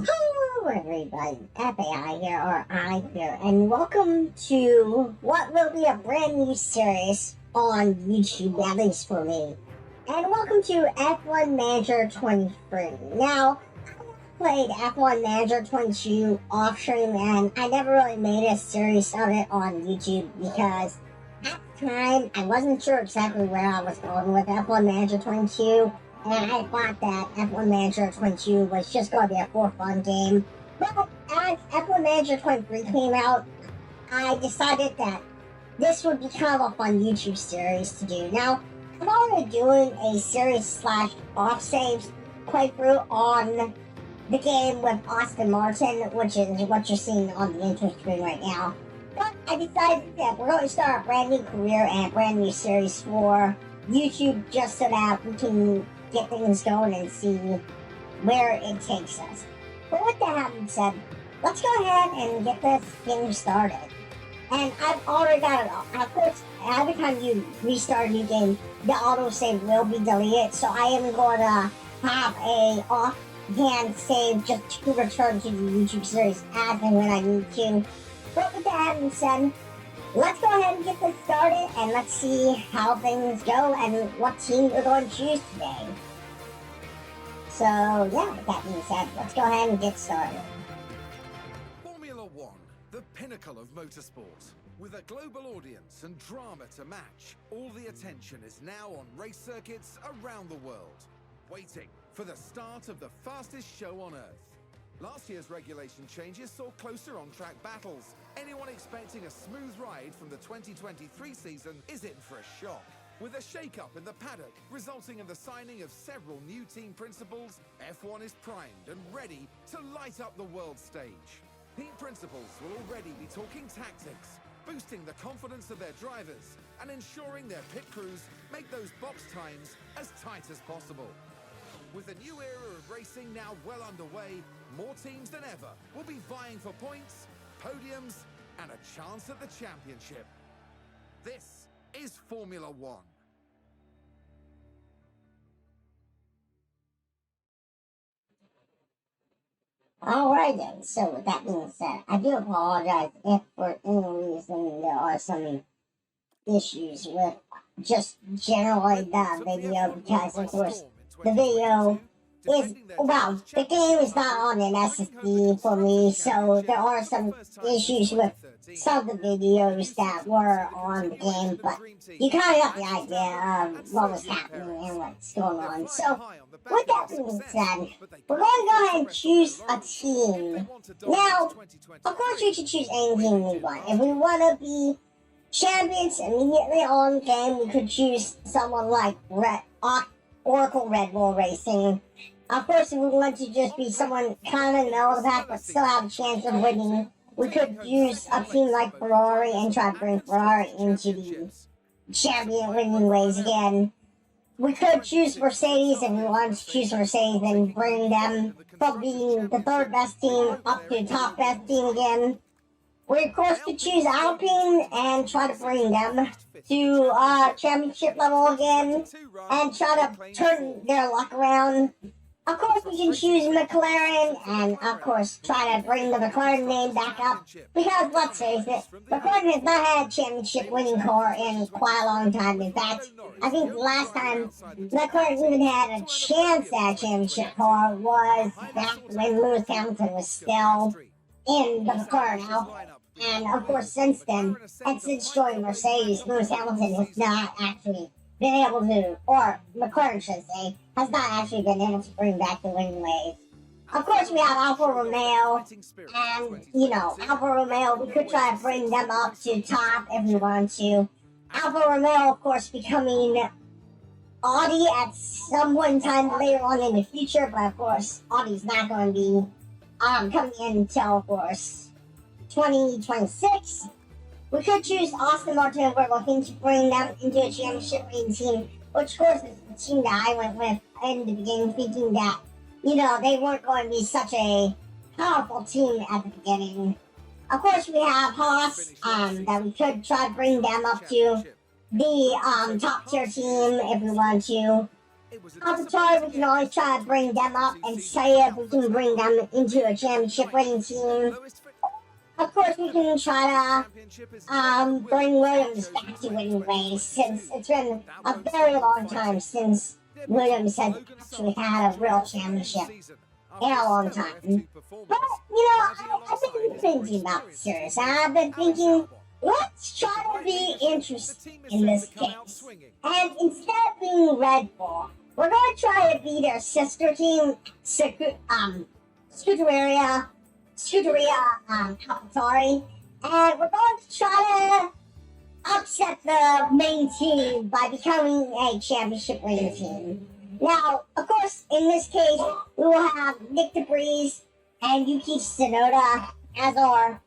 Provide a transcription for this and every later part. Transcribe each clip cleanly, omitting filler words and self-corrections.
Hello everybody, FAI here, or I here, and welcome to what will be a brand new series on YouTube, at least for me. And welcome to F1 Manager 23. Now, I played F1 Manager 22 off stream, and I never really made a series of it on YouTube because at the time I wasn't sure exactly where I was going with F1 Manager 22. And I thought that F1 Manager 22 was just going to be a for fun game. But as F1 Manager 23 came out, I decided that this would be kind of a fun YouTube series to do. Now, I'm already doing a series slash off saves playthrough on the game with Aston Martin, which is what you're seeing on the intro screen right now. But I decided that we're going to start a brand new career and a brand new series for YouTube just so that we can get things going and see where it takes us. But with that having said, let's go ahead and get this game started. And I've already got it off. Of course, every time you restart a new game, the autosave will be deleted. So I am going to have a offhand save just to return to the YouTube series as and when I need to. But with that having said, let's go ahead and get this started, and let's see how things go and what team we're going to choose today. So, yeah, with that being said, let's go ahead and get started. Formula One, the pinnacle of motorsport. With a global audience and drama to match, all the attention is now on race circuits around the world, waiting for the start of the fastest show on Earth. Last year's regulation changes saw closer on-track battles. Anyone expecting a smooth ride from the 2023 season is in for a shock. With a shake-up in the paddock resulting in the signing of several new team principals, F1 is primed and ready to light up the world stage. Team principals will already be talking tactics, boosting the confidence of their drivers and ensuring their pit crews make those box times as tight as possible. With the new era of racing now well underway, more teams than ever will be vying for points, podiums, and a chance at the championship. This is Formula One. Alright then, so with that being said, I do apologize if for any reason there are some issues with just generally the video, because of course the video is, well, the game is not on an SSD for me, so there are some issues with some of the videos that were on the game, but you kind of got the idea of what was happening and what's going on. So, with that being said, we're going to go ahead and choose a team. Now, of course we can choose any team we want. If we want to be champions immediately on game, we could choose someone like Oracle Red Bull Racing. Of course, if we want to just be someone kind of middle of the pack but still have a chance of winning, we could use a team like Ferrari and try to bring Ferrari into the champion winning ways again. We could choose Mercedes if we wanted to choose Mercedes and bring them from being the third best team up to the top best team again. We of course could choose Alpine and try to bring them to championship level again and try to turn their luck around. Of course, we can choose McLaren and, of course, try to bring the McLaren name back up. Because, let's face it, McLaren has not had a championship-winning car in quite a long time. In fact, I think the last time McLaren even had a chance at a championship car was back when Lewis Hamilton was still in the McLaren outfit. And, of course, since then, and since joining Mercedes, Lewis Hamilton has not actually been able to, or McLaren should say, has not actually been able to bring back the winning ways. Of course, we have Alfa Romeo, and, you know, Alfa Romeo, we could try to bring them up to top if we want to. Alfa Romeo, of course, becoming Audi at some point in time later on in the future, but of course, Audi's not going to be coming in until, of course, 2026. We could choose Aston Martin. We're looking to bring them into a championship winning team, which, of course, is the team that I went with in the beginning, thinking that, they weren't going to be such a powerful team at the beginning. Of course, we have Haas, that we could try to bring them up to the top tier team if we want to. AlphaTauri, we can always try to bring them up and say if we can bring them into a championship winning team. Of course, we can try to bring Williams back to winning race, since it's been a very long time since Williams has actually had a real championship in a long time. But, I've been thinking about this series, and I've been thinking, let's try to be interested in this case. And instead of being Red Bull, we're going to try to be their sister team, Scuderia AlphaTauri, and we're going to try to upset the main team by becoming a championship winning team. Now, of course, in this case, we will have Nick DeVries and Yuki Tsunoda as our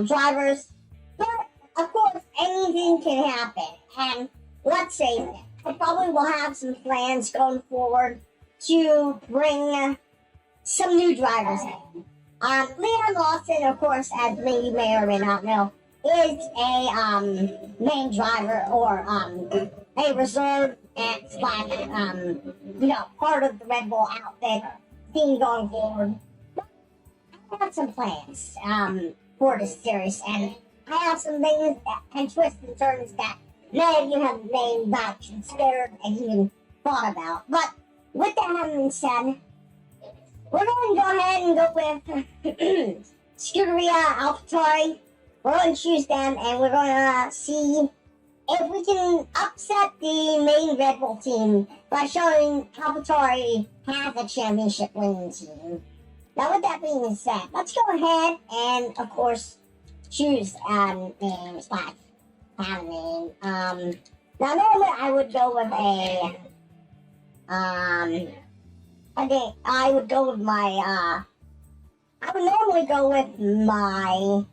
drivers, but of course, anything can happen. And let's face it, I probably will have some plans going forward to bring some new drivers in. Leon Lawson, of course, as you may or may not know, is a main driver or a reserve and part of the Red Bull outfit team going forward. But I have some plans for this series, and I have some things and twists and turns that many of you have not considered and even thought about. But with that having been said, we're going to go ahead and go with Scuderia AlphaTauri. We're going to choose them, and we're going to see if we can upset the main Red Bull team by showing AlphaTauri has a championship winning team. Now, with that being said, let's go ahead and, of course, choose name slash have a name. Now, normally I would go with I think I would go with my, I would normally go with my,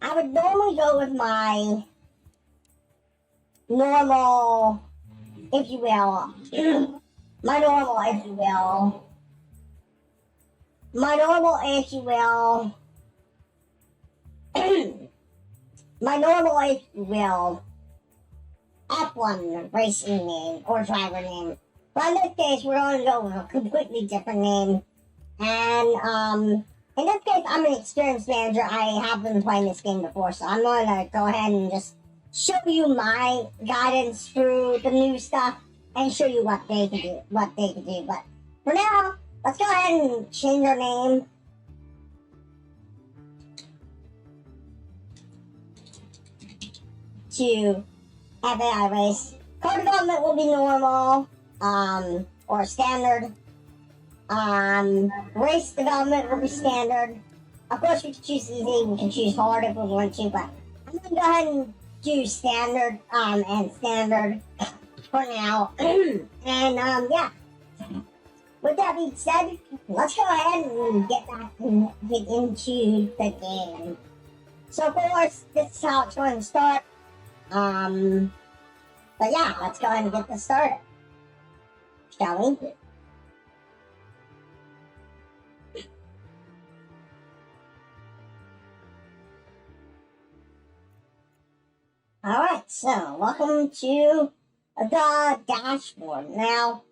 I would normally go with my normal, if you will, my normal, if you will, my normal, if you will, my normal, if you will, F1 racing name or driver name. But in this case, we're going to go with a completely different name. And in this case, I'm an experienced manager. I have been playing this game before, so I'm going to go ahead and just show you my guidance through the new stuff and show you what they can do. But for now, let's go ahead and change our name to FAI Race. Car development will be normal, or standard. Race development will be standard. Of course, we can choose easy, we can choose hard if we want to, but I'm gonna go ahead and do standard, and standard for now. And, yeah. With that being said, let's go ahead and get back and get into the game. So, of course, this is how it's going to start. But yeah, let's go ahead and get this started. Shall we? Alright, so welcome to the dashboard. Now,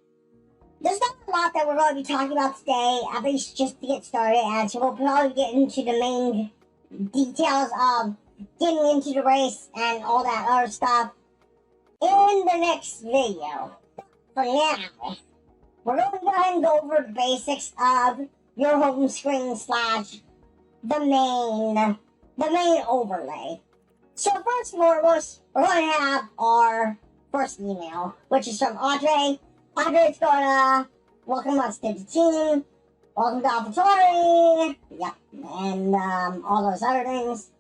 there's not a lot that we're going to be talking about today, at least just to get started, and so we'll probably get into the main details of getting into the race and all that other stuff in the next video. For now, we're going to go ahead and go over the basics of your home screen slash the main overlay. So first and foremost, we're going to have our first email, which is from Audrey. Audrey's going to welcome us to the team, welcome to AlphaTauri, yep, and all those other things.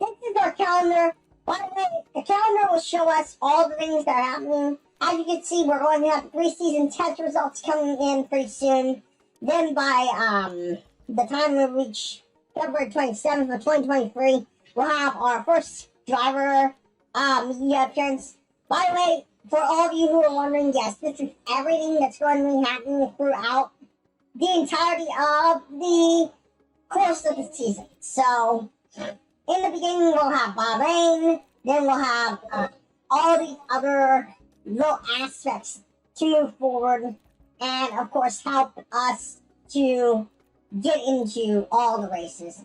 This is our calendar. By the way, the calendar will show us all the things that are happening As you can see, we're going to have preseason test results coming in pretty soon. Then by the time we reach February 27th of 2023, we'll have our first driver media appearance. By the way, for all of you who are wondering, yes, this is everything that's going to be happening throughout the entirety of the course of the season. So, in the beginning, we'll have Bahrain, then we'll have all the other little aspects to move forward, and of course, help us to get into all the races.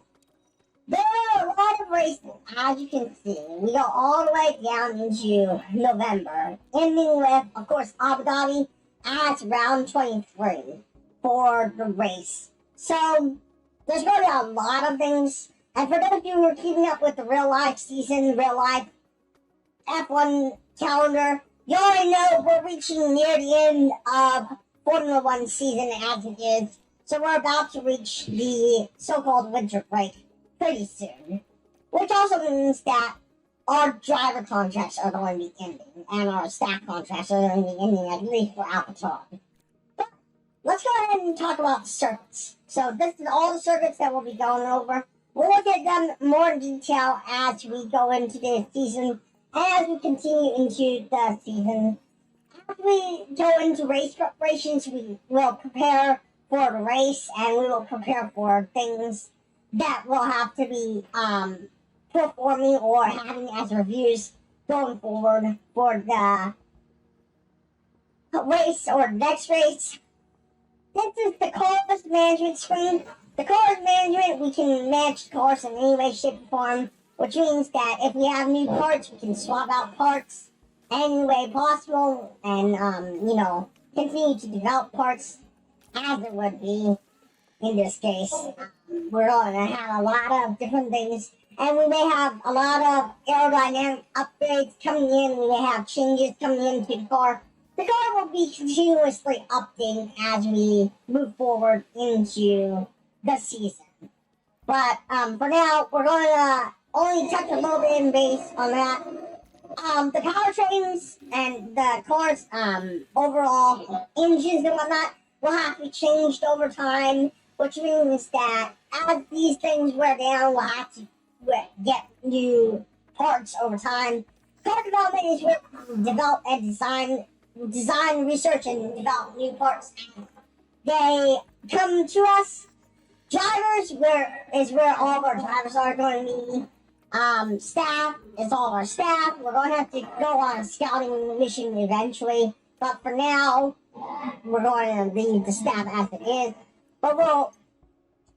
There are a lot of races, as you can see. We go all the way down into November, ending with, of course, Abu Dhabi at round 23 for the race. So, there's going to be a lot of things. And for those of you who are keeping up with the real life season, real life F1 calendar, you already know we're reaching near the end of Formula One season as it is. So we're about to reach the so-called winter break pretty soon. Which also means that our driver contracts are going to be ending, and our staff contracts are going to be ending, at least for AlphaTauri. But let's go ahead and talk about the circuits. So this is all the circuits that we'll be going over. We'll look at them more in detail as we go into the season, and as we continue into the season. As we go into race preparations, we will prepare for the race, and we will prepare for things that we'll have to be performing or having as reviews going forward for the race or next race. This is the course management screen. The course management, we can manage the course in any way, shape, or form, which means that if we have new parts, we can swap out parts any way possible and, continue to develop parts as it would be in this case. We're going to have a lot of different things, and we may have a lot of aerodynamic upgrades coming in. We may have changes coming into the car. The car will be continuously updating as we move forward into the season. But for now, we're going to only touch a little bit in base on that. The powertrains and the car's overall engines and whatnot will have to be changed over time, which means that as these things wear down, we'll have to get new parts over time. Car development is where we develop and design, research, and develop new parts. They come to us. Drivers is where all of our drivers are going to be. Staff is all of our staff. We're going to have to go on a scouting mission eventually, but for now, we're going to leave the staff as it is. But we'll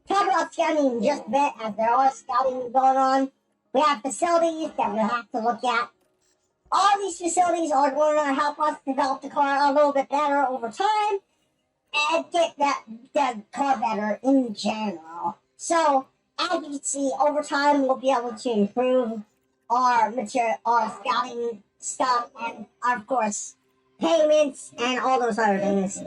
talk about scouting in just a bit, as there are scouting going on. We have facilities that we'll have to look at. All these facilities are going to help us develop the car a little bit better over time and get the car better in general. So, as you can see, over time we'll be able to improve our material, our scouting stuff, and of course, payments and all those other things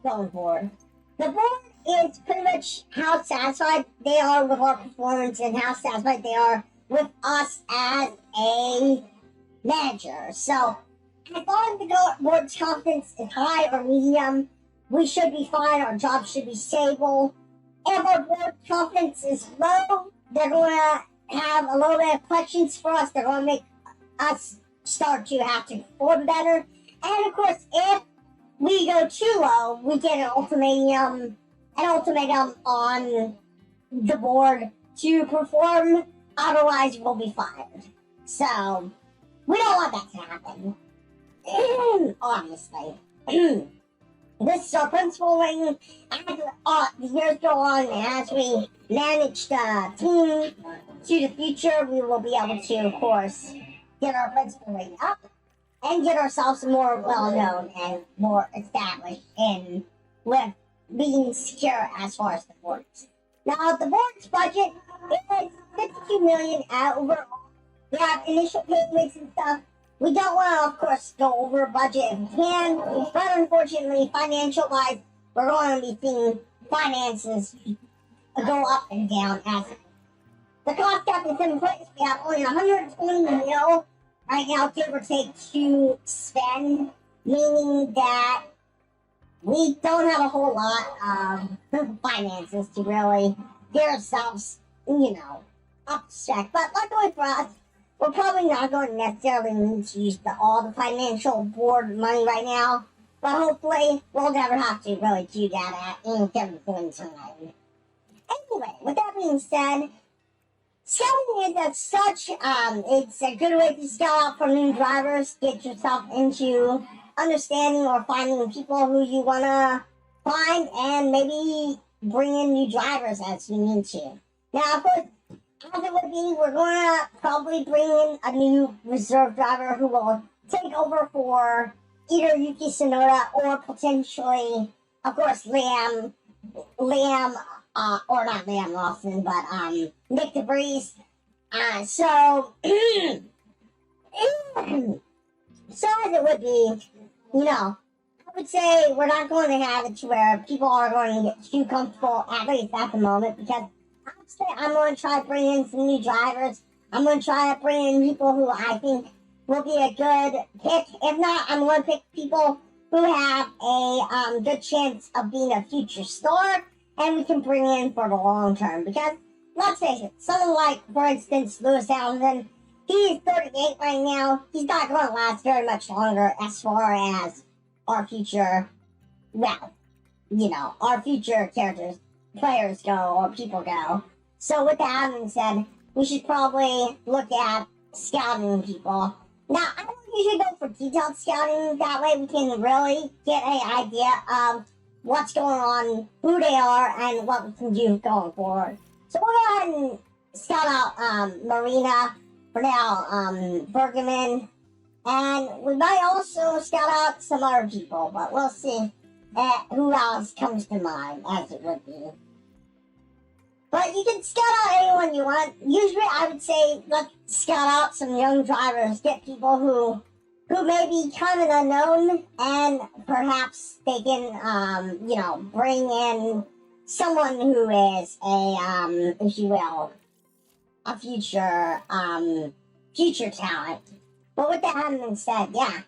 going forward. The board is pretty much how satisfied they are with our performance and how satisfied they are with us as a manager. So, as long as the board's confidence is high or medium, we should be fine. Our job should be stable. If our board confidence is low, they're going to have a little bit of questions for us. They're going to make us start to have to perform better. And of course, if we go too low, we get an ultimatum on the board to perform. Otherwise, we'll be fired. So, we don't want that to happen. Obviously. This is our principal rating. As the years go on, and as we manage the team to the future, we will be able to, of course, get our principal rating up and get ourselves more well-known and more established in with being secure as far as the board. Now, the board's budget is $52 million overall. We have initial payments and stuff. We don't want to, of course, go over budget if we can, but unfortunately, financial-wise, we're going to be seeing finances go up and down as the cost cap is in place. We have only $120 million right now, give or take, to spend meaning that we don't have a whole lot of finances to really get ourselves, up to check. But luckily for us, we're probably not going to necessarily need to use all the financial board money right now. But hopefully, we'll never have to really do that at any given point in time. Anyway, with that being said, scouting is as such, it's a good way to scout out for new drivers, get yourself into understanding or finding people who you want to find, and maybe bring in new drivers as you need to. Now, of course, as it would be, we're going to probably bring in a new reserve driver who will take over for either Yuki Tsunoda or potentially, of course, Liam, or not Liam Lawson, but Nick DeVries. So as it would be, I would say we're not going to have it to where people are going to get too comfortable, at least at the moment, because honestly, I'm going to try to bring in some new drivers. I'm going to try to bring in people who I think will be a good pick. If not, I'm going to pick people who have a good chance of being a future star, and we can bring in for the long term. Because, let's face it, someone like, for instance, Lewis Hamilton, he's 38 right now. He's not going to last very much longer as far as our future, our future players go, or people go. So with that having said, we should probably look at scouting people. Now, I don't usually go for detailed scouting. That way we can really get an idea of what's going on, who they are, and what we can do going forward. So we'll go ahead and scout out Marina, Brunel, Bergman, and we might also scout out some other people, but we'll see who else comes to mind, as it would be. But you can scout out anyone you want. Usually I would say let's scout out some young drivers, get people who may be kind of unknown, and perhaps they can, bring in someone who is a, if you will, a future talent. But with that having been said, yeah,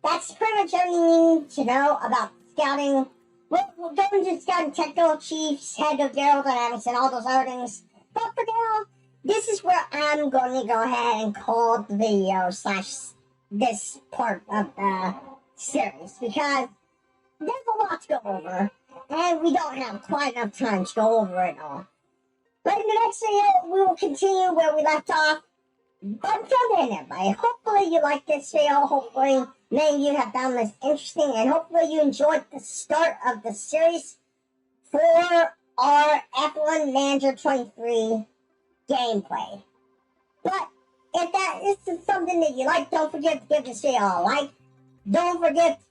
that's pretty much everything you need to know about scouting. We'll go into scouting technical chiefs, head of aerodynamics, and all those other things. But for now, this is where I'm going to go ahead and call the video / this part of the series, because there's a lot to go over, and we don't have quite enough time to go over it all. But in the next video, we will continue where we left off. But until then, everybody, hopefully you liked this video. Hopefully many of you have found this interesting, and hopefully you enjoyed the start of the series for our F1 Manager 23 gameplay. But if that is something that you like, don't forget to give this video a like. Don't forget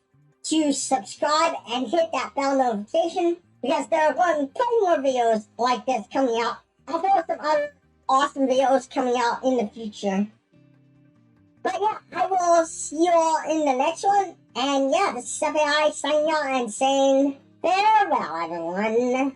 to subscribe and hit that bell notification, because there are going to be plenty more videos like this coming out, as well as some other awesome videos coming out in the future. But yeah, I will see you all in the next one. And yeah, this is FAI signing out and saying farewell, everyone.